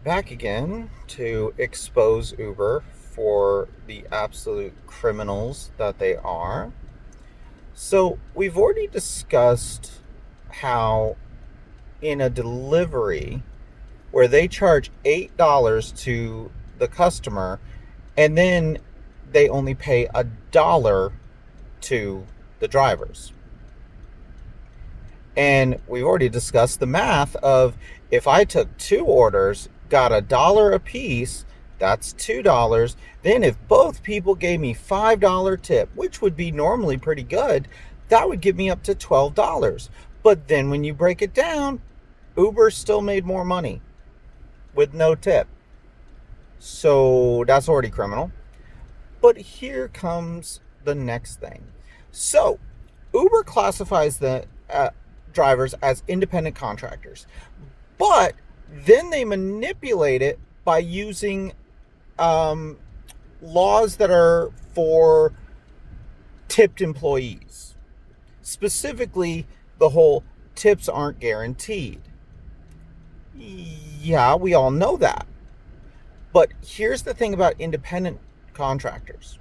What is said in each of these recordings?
Back again to expose Uber for the absolute criminals that they are. So, we've already discussed how in a delivery where they charge $8 to the customer and then they only pay $1 to the drivers. And we've already discussed the math of if I took two orders, got $1 a piece, that's $2. Then if both people gave me $5 tip, which would be normally pretty good, that would give me up to $12. But then when you break it down, Uber still made more money with no tip. So that's already criminal. But here comes the next thing. So Uber classifies the drivers as independent contractors, but then they manipulate it by using laws that are for tipped employees. Specifically, the whole tips aren't guaranteed. Yeah, we all know that. But here's the thing about independent contractors.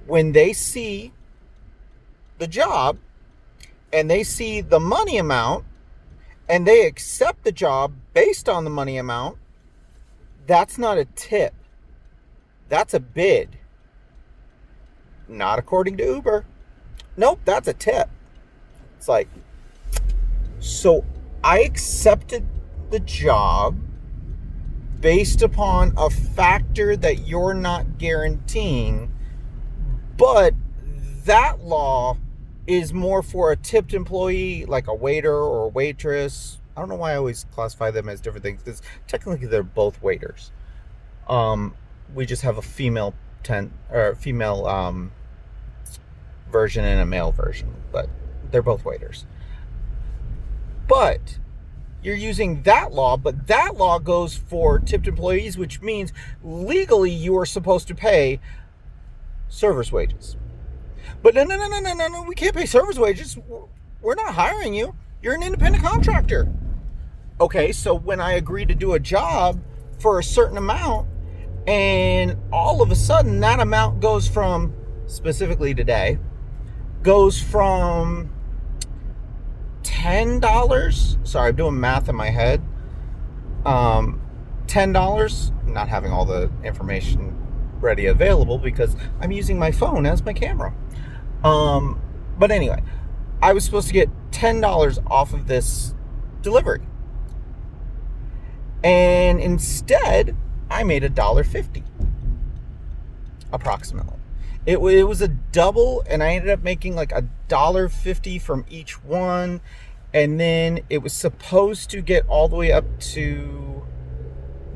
When they see the job and they see the money amount and they accept the job based on the money amount, that's not a tip. That's a bid. Not according to Uber. Nope, that's a tip. It's like, so I accepted the job based upon a factor that you're not guaranteeing, but that law is more for a tipped employee, like a waiter or a waitress. I don't know why I always classify them as different things, because technically they're both waiters. We just have a female version and a male version, but they're both waiters. But you're using that law, but that law goes for tipped employees, which means legally you are supposed to pay servers' wages. But no, we can't pay servers' wages. We're not hiring you. You're an independent contractor. Okay, so when I agree to do a job for a certain amount, and all of a sudden that amount goes from, specifically today, goes from $10. Sorry, I'm doing math in my head. $10. Not having all the information ready available because I'm using my phone as my camera. But anyway, I was supposed to get $10 off of this delivery. And instead, I made $1.50 approximately. It was a double, and I ended up making like $1.50 from each one. And then it was supposed to get all the way up to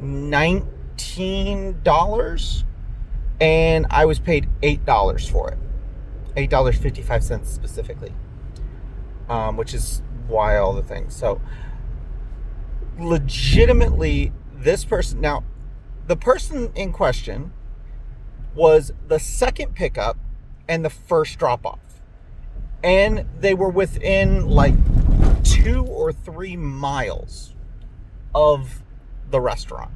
$19. And I was paid $8 for it. $8.55 specifically. Which is why all the things. So, legitimately, this person... Now, the person in question was the second pickup and the first drop-off. And they were within like 2 or 3 miles of the restaurant.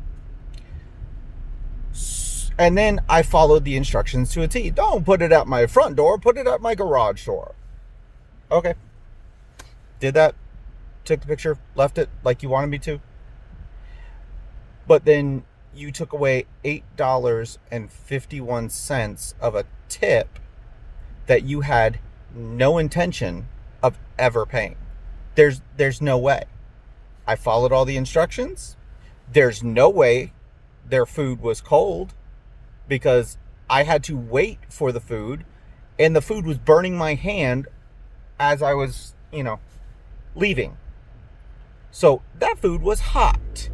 And then I followed the instructions to a T. Don't put it at my front door, put it at my garage door. Okay. Did that. Took the picture, left it like you wanted me to. But then you took away $8.51 of a tip that you had no intention of ever paying. There's no way. I followed all the instructions. There's no way their food was cold because I had to wait for the food, and the food was burning my hand as I was, leaving. So that food was hot.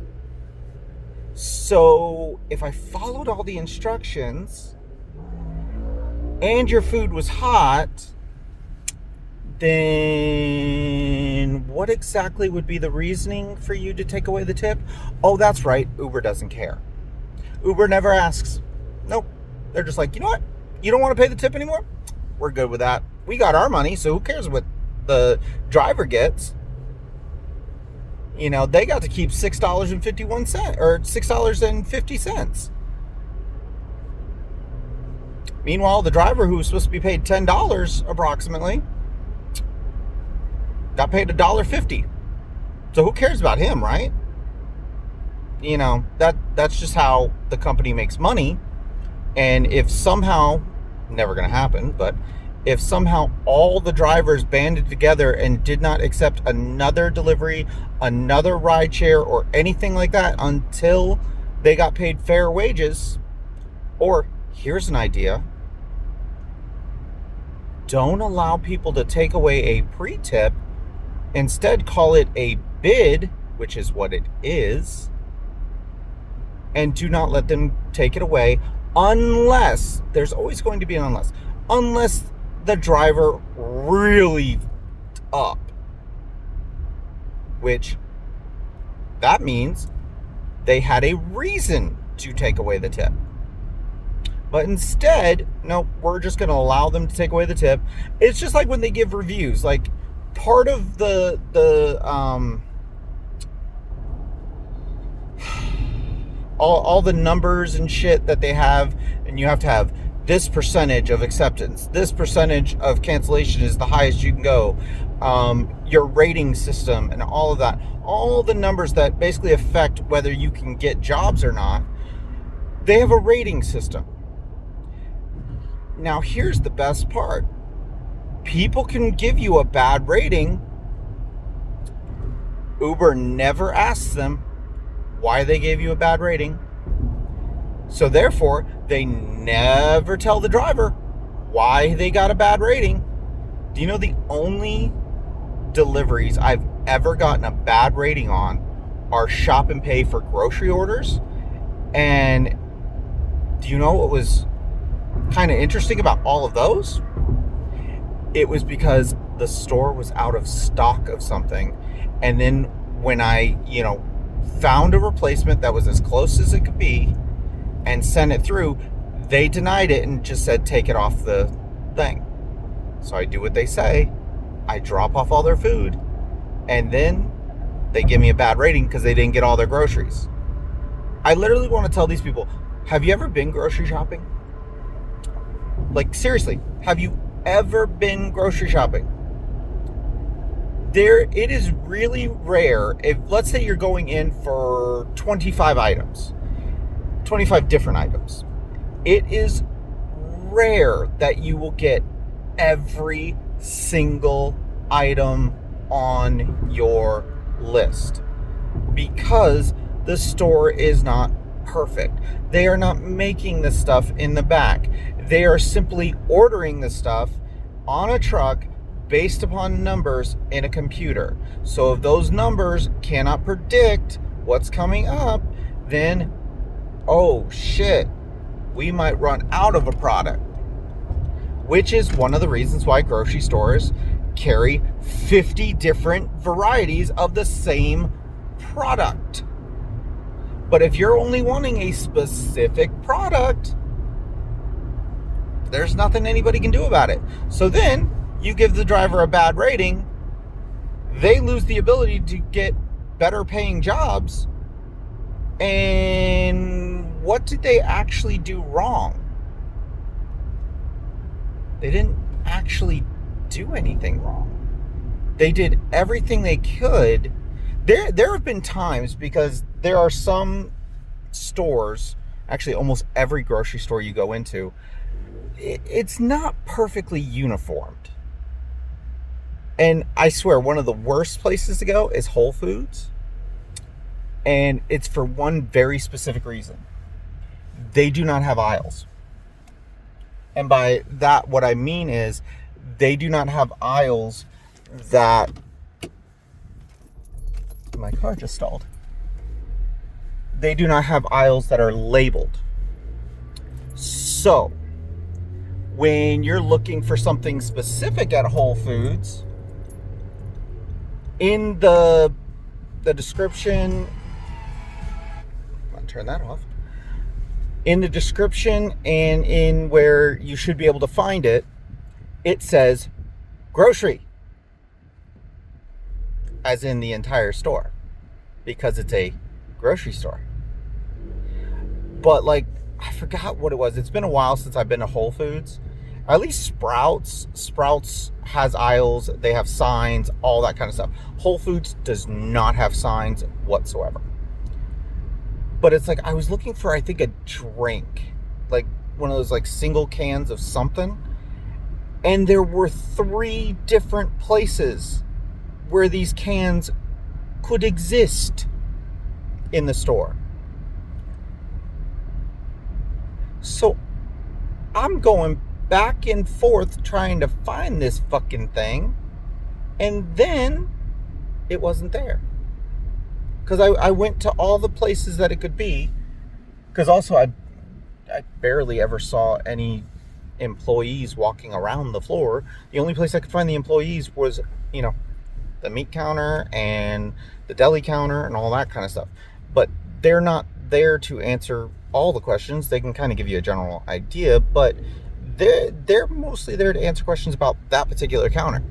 So if I followed all the instructions and your food was hot, then what exactly would be the reasoning for you to take away the tip? Oh, that's right. Uber doesn't care. Uber never asks. Nope. They're just like, you know what? You don't want to pay the tip anymore? We're good with that. We got our money, so who cares what the driver gets? They got to keep $6.51 or $6.50. Meanwhile, the driver, who was supposed to be paid $10 approximately, got paid $1.50. So who cares about him, right? That's just how the company makes money. And if somehow, never going to happen, but if somehow all the drivers banded together and did not accept another delivery, another ride share, or anything like that until they got paid fair wages, or here's an idea: don't allow people to take away a pre-tip. Instead, call it a bid, which is what it is, and do not let them take it away unless, there's always going to be an unless the driver really up, which that means they had a reason to take away the tip. But instead, no, we're just going to allow them to take away the tip. It's just like when they give reviews. Like, part of the all the numbers and shit that they have, and you have to have this percentage of acceptance, this percentage of cancellation is the highest you can go, your rating system and all of that, all the numbers that basically affect whether you can get jobs or not, they have a rating system. Now, here's the best part. People can give you a bad rating. Uber never asks them why they gave you a bad rating. So therefore, they never tell the driver why they got a bad rating. Do you know the only deliveries I've ever gotten a bad rating on are Shop and Pay for grocery orders? And do you know what was kind of interesting about all of those? It was because the store was out of stock of something. And then when I, found a replacement that was as close as it could be and sent it through, they denied it and just said, take it off the thing. So I do what they say. I drop off all their food, and then they give me a bad rating because they didn't get all their groceries. I literally want to tell these people, have you ever been grocery shopping? Like, seriously, have you ever been grocery shopping? It is really rare. If, let's say, you're going in for 25 items, 25 different items, it is rare that you will get every single item on your list, because the store is not perfect. They are not making the stuff in the back. They are simply ordering the stuff on a truck based upon numbers in a computer. So if those numbers cannot predict what's coming up, then, oh shit, we might run out of a product. Which is one of the reasons why grocery stores carry 50 different varieties of the same product. But if you're only wanting a specific product, there's nothing anybody can do about it. So then you give the driver a bad rating, they lose the ability to get better paying jobs. And what did they actually do wrong? They didn't actually do anything wrong. They did everything they could. There have been times, because there are some stores, actually almost every grocery store you go into, it's not perfectly uniformed. And I swear, one of the worst places to go is Whole Foods. And it's for one very specific reason. They do not have aisles. And by that, what I mean is, they do not have aisles that... My car just stalled. They do not have aisles that are labeled. So, when you're looking for something specific at Whole Foods, in the description... I'm going to turn that off. In the description and in where you should be able to find it, it says grocery, as in the entire store. because it's a grocery store. But like, I forgot what it was. It's been a while since I've been to Whole Foods. At least Sprouts has aisles, they have signs, all that kind of stuff. Whole Foods does not have signs whatsoever. But it's like, I was looking for, I think, a drink, like one of those like single cans of something, and there were 3 different places where these cans could exist in the store. So I'm going back and forth trying to find this fucking thing, and then it wasn't there. Because I went to all the places that it could be, because also I barely ever saw any employees walking around the floor. The only place I could find the employees was, the meat counter and the deli counter and all that kind of stuff. But they're not there to answer all the questions. They can kind of give you a general idea, but they're mostly there to answer questions about that particular counter.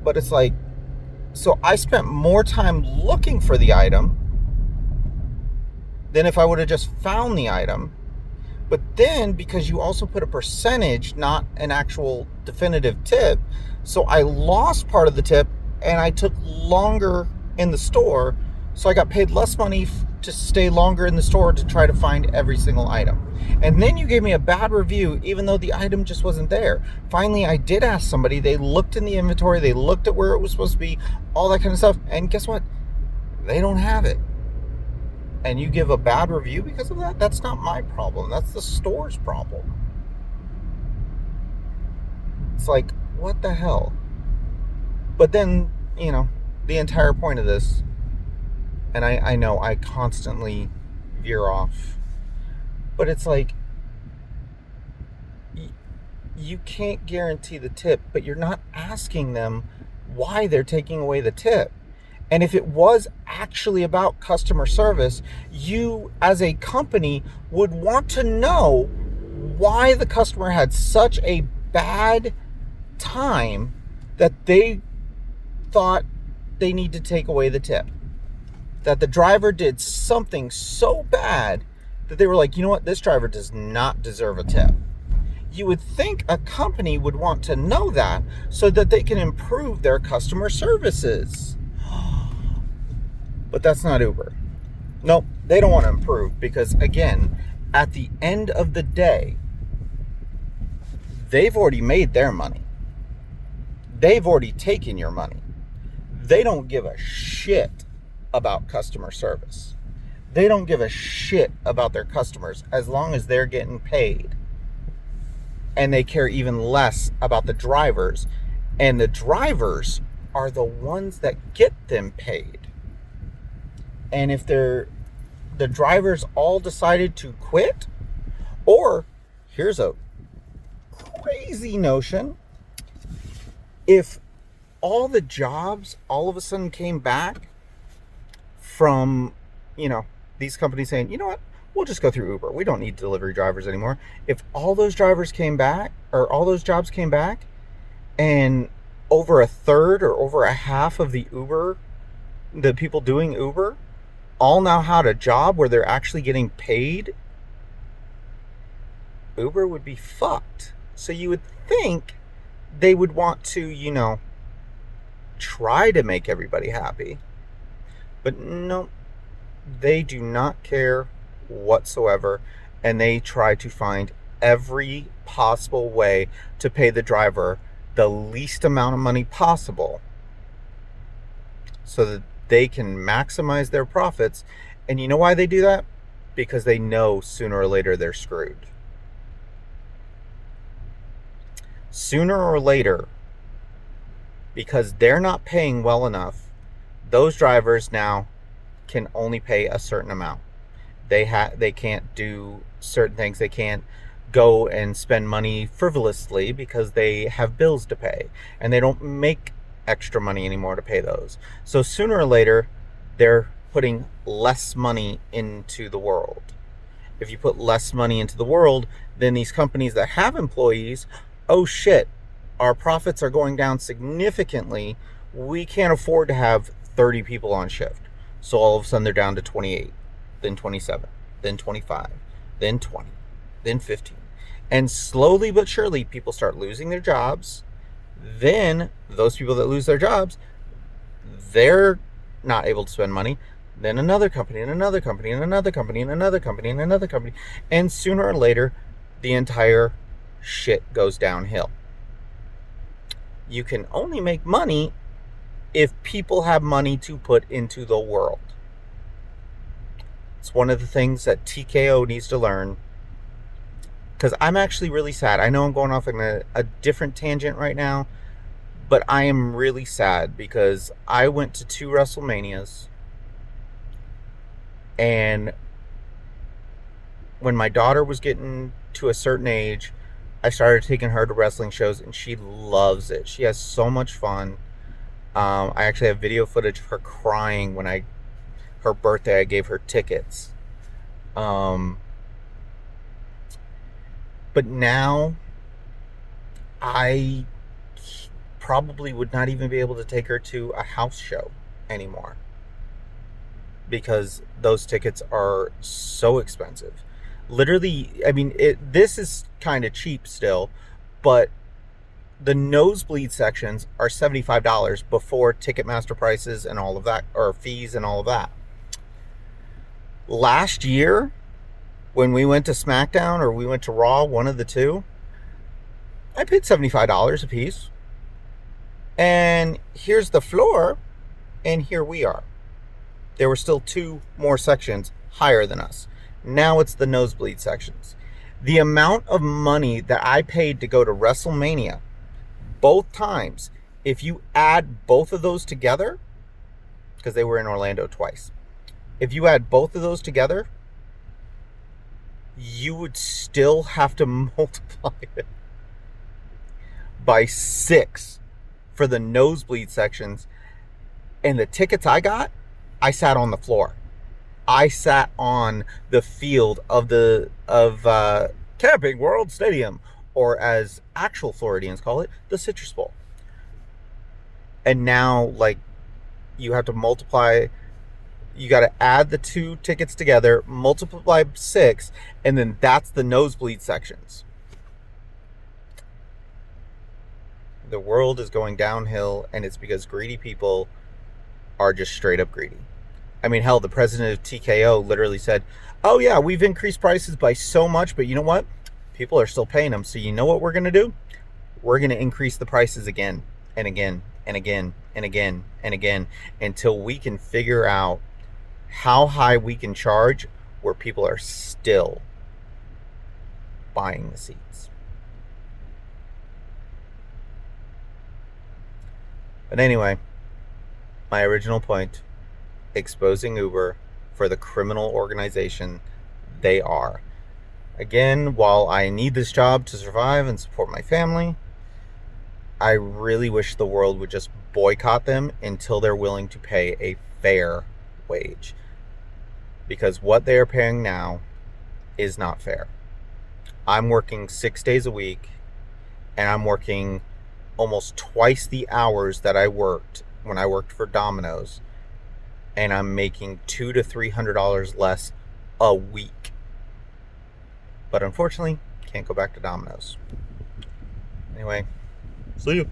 But it's like, so I spent more time looking for the item than if I would have just found the item. But then, because you also put a percentage, not an actual definitive tip, so I lost part of the tip, and I took longer in the store, so I got paid less money to stay longer in the store to try to find every single item. And then you gave me a bad review, even though the item just wasn't there. Finally, I did ask somebody. They looked in the inventory. They looked at where it was supposed to be, all that kind of stuff. And guess what? They don't have it. And you give a bad review because of that? That's not my problem. That's the store's problem. It's like, what the hell? But then, the entire point of this, and I know I constantly veer off, but it's like, you can't guarantee the tip, but you're not asking them why they're taking away the tip. And if it was actually about customer service, you as a company would want to know why the customer had such a bad time that they thought they need to take away the tip. That the driver did something so bad that they were like, you know what, this driver does not deserve a tip. You would think a company would want to know that so that they can improve their customer services. But that's not Uber. Nope, they don't want to improve because, again, at the end of the day, they've already made their money. They've already taken your money. They don't give a shit about customer service. They don't give a shit about their customers as long as they're getting paid. And they care even less about the drivers. And the drivers are the ones that get them paid. And if the drivers all decided to quit, or here's a crazy notion, if all the jobs all of a sudden came back from, these companies saying, you know what, we'll just go through Uber. We don't need delivery drivers anymore. If all those drivers came back, or all those jobs came back, and over a third or over a half of the people doing Uber all now had a job where they're actually getting paid, Uber would be fucked. So you would think they would want to, try to make everybody happy. But no, they do not care whatsoever, and they try to find every possible way to pay the driver the least amount of money possible so that they can maximize their profits. And you know why they do that? Because they know sooner or later they're screwed. Sooner or later, because they're not paying well enough, those drivers now can only pay a certain amount. They can't do certain things. They can't go and spend money frivolously because they have bills to pay, and they don't make extra money anymore to pay those. So sooner or later, they're putting less money into the world. If you put less money into the world, then these companies that have employees, oh shit, our profits are going down significantly. We can't afford to have 30 people on shift. So all of a sudden they're down to 28, then 27, then 25, then 20, then 15. And slowly but surely people start losing their jobs. Then those people that lose their jobs, they're not able to spend money. Then another company and another company and another company and another company and another company. And sooner or later, the entire shit goes downhill. You can only make money if people have money to put into the world. It's one of the things that TKO needs to learn. Because I'm actually really sad. I know I'm going off on a different tangent right now, but I am really sad because I went to 2 WrestleManias, and when my daughter was getting to a certain age, I started taking her to wrestling shows, and she loves it. She has so much fun. I actually have video footage of her crying when her birthday, I gave her tickets. But now I probably would not even be able to take her to a house show anymore because those tickets are so expensive. Literally, I mean, this is kind of cheap still, but the nosebleed sections are $75 before Ticketmaster prices and all of that, or fees and all of that. Last year, when we went to SmackDown or we went to Raw, one of the two, I paid $75 a piece. And here's the floor, and here we are. There were still 2 more sections higher than us. Now it's the nosebleed sections. The amount of money that I paid to go to WrestleMania both times, if you add both of those together, because they were in Orlando twice, if you add both of those together, you would still have to multiply it by 6 for the nosebleed sections. And the tickets I got, I sat on the floor. I sat on the field of Camping World Stadium, or as actual Floridians call it, the Citrus Bowl. And now, like, you have to multiply, you got to add the 2 tickets together, multiply by 6, and then that's the nosebleed sections. The world is going downhill, and it's because greedy people are just straight up greedy. I mean, hell, the president of TKO literally said, oh yeah, we've increased prices by so much, but you know what? People are still paying them. So you know what we're going to do? We're going to increase the prices again and again and again and again and again until we can figure out how high we can charge where people are still buying the seats. But anyway, my original point, exposing Uber for the criminal organization they are. Again, while I need this job to survive and support my family, I really wish the world would just boycott them until they're willing to pay a fair wage. Because what they are paying now is not fair. I'm working 6 days a week, and I'm working almost twice the hours that I worked when I worked for Domino's, and I'm making $200 to $300 less a week. But unfortunately, can't go back to Domino's. Anyway, see you.